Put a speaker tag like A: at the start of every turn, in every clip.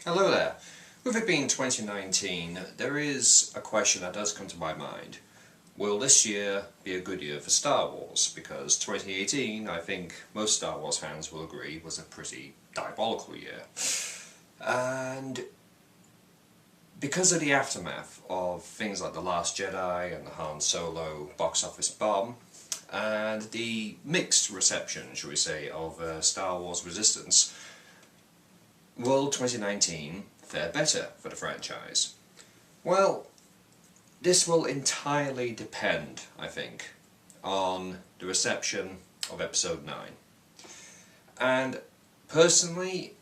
A: Hello there. With it being 2019, there is a question that does come to my mind. Will this year be a good year for Star Wars? Because 2018, I think most Star Wars fans will agree, was a pretty diabolical year. And because of the aftermath of things like The Last Jedi and the Han Solo box office bomb, and the mixed reception, shall we say, of Star Wars Resistance, will 2019 fare better for the franchise? Well, this will entirely depend, I think, on the reception of Episode 9. And personally,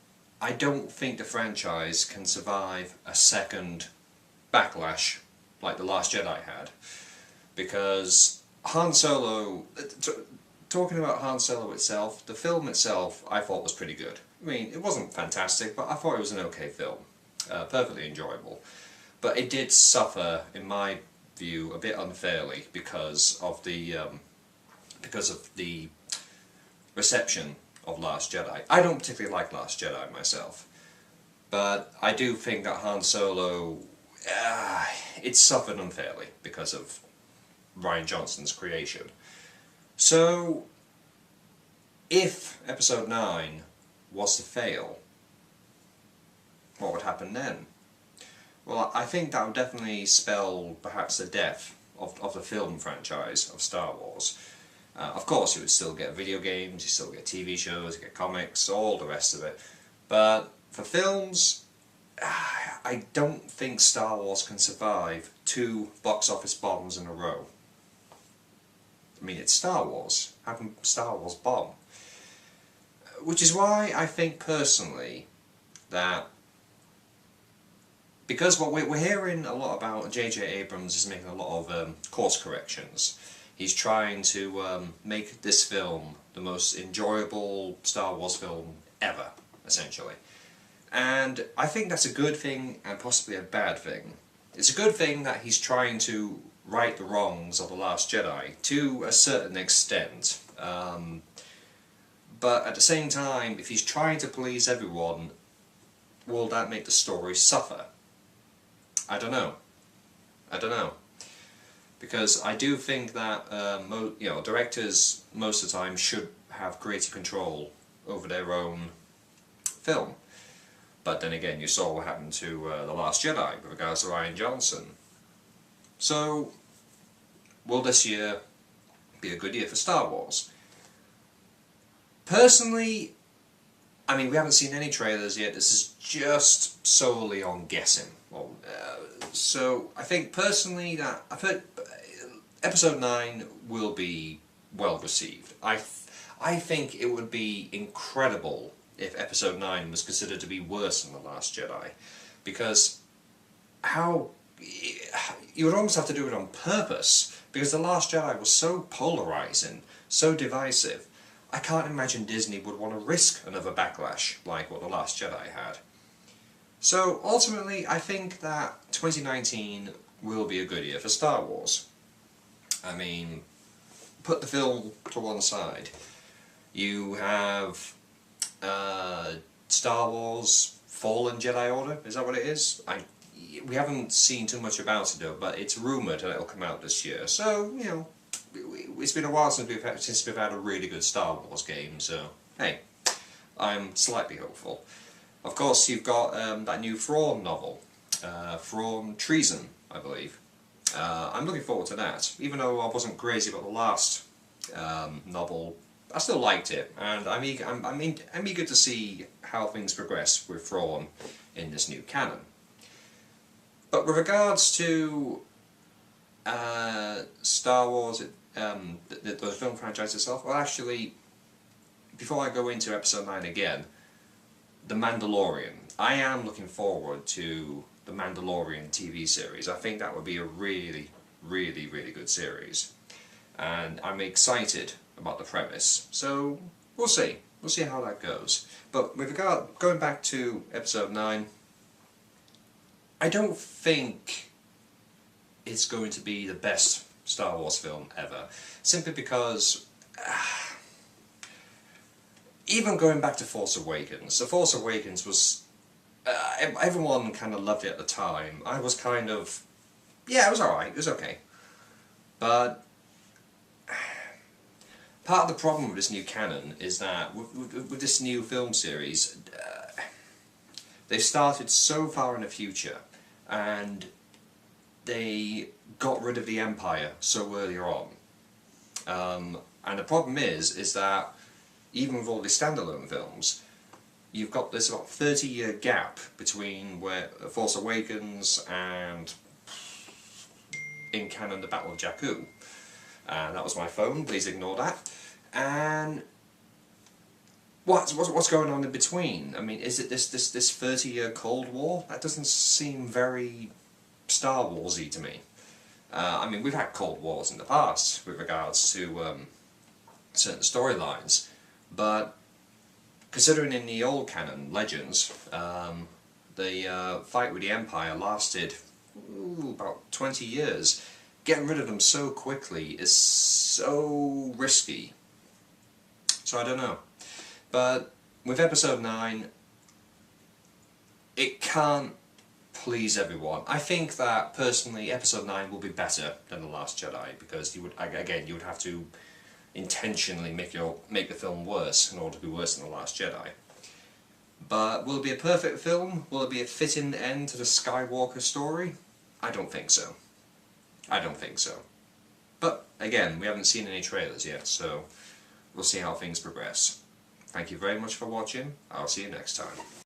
A: I don't think the franchise can survive a second backlash like The Last Jedi had. Because Han Solo, talking about Han Solo itself, the film itself I thought was pretty good. I mean, it wasn't fantastic, but I thought it was an okay film. Perfectly enjoyable. But it did suffer, in my view, a bit unfairly because of the reception of Last Jedi. I don't particularly like Last Jedi myself, but I do think that Han Solo, it suffered unfairly because of Rian Johnson's creation. So, if Episode 9 was to fail, what would happen then? Well, I think that would definitely spell perhaps the death of the film franchise of Star Wars. Of course, you would still get video games, you still get TV shows, you get comics, all the rest of it. But for films, I don't think Star Wars can survive 2 box office bombs in a row. I mean, it's Star Wars. Having Star Wars bomb. Which is why I think personally that, because what we're hearing a lot about, J.J. Abrams is making a lot of course corrections. He's trying to make this film the most enjoyable Star Wars film ever, essentially. And I think that's a good thing and possibly a bad thing. It's a good thing that he's trying to right the wrongs of The Last Jedi to a certain extent. But at the same time, if he's trying to please everyone, will that make the story suffer? I don't know. I don't know. Because I do think that directors most of the time should have creative control over their own film. But then again, you saw what happened to The Last Jedi with regards to Rian Johnson. So, will this year be a good year for Star Wars? Personally, I mean, we haven't seen any trailers yet. This is just solely on guessing. Well, so I think personally that I've heard Episode 9 will be well received. I think it would be incredible if Episode 9 was considered to be worse than The Last Jedi, because you would almost have to do it on purpose, because The Last Jedi was so polarizing, so divisive. I can't imagine Disney would want to risk another backlash like what The Last Jedi had. So ultimately, I think that 2019 will be a good year for Star Wars. I mean, put the film to one side. You have Star Wars Fallen Jedi Order, is that what it is? We haven't seen too much about it though, but it's rumoured that it'll come out this year. So, you know, it's been a while since we've had a really good Star Wars game, so hey, I'm slightly hopeful. Of course, you've got that new Thrawn novel, Thrawn Treason, I believe. I'm looking forward to that. Even though I wasn't crazy about the last novel, I still liked it, and I'm eager to see how things progress with Thrawn in this new canon. But with regards to Star Wars, the film franchise itself, well actually, before I go into Episode 9 again, The Mandalorian. I am looking forward to the Mandalorian TV series. I think that would be a really, really, really good series. And I'm excited about the premise. So, we'll see. We'll see how that goes. But with regard, going back to Episode 9, I don't think it's going to be the best Star Wars film ever. Simply because even going back to Force Awakens, The Force Awakens was everyone kind of loved it at the time. I was kind of, yeah, it was alright, it was okay. But part of the problem with this new canon is that with this new film series, they've started so far in the future, and they got rid of the Empire so earlier on. And the problem is that even with all these standalone films, you've got this about 30-year gap between where Force Awakens and, in canon, the Battle of Jakku. And that was my phone, please ignore that. And what's going on in between? I mean, is it this 30-year Cold War? That doesn't seem very Star Warsy to me. I mean, we've had Cold Wars in the past with regards to certain storylines, but considering in the old canon, Legends, the fight with the Empire lasted about 20 years. Getting rid of them so quickly is so risky. So I don't know. But with Episode 9, it can't please everyone. I think that, personally, Episode 9 will be better than The Last Jedi, because you would have to intentionally make the film worse in order to be worse than The Last Jedi. But will it be a perfect film? Will it be a fitting end to the Skywalker story? I don't think so. I don't think so. But, again, we haven't seen any trailers yet, so we'll see how things progress. Thank you very much for watching. I'll see you next time.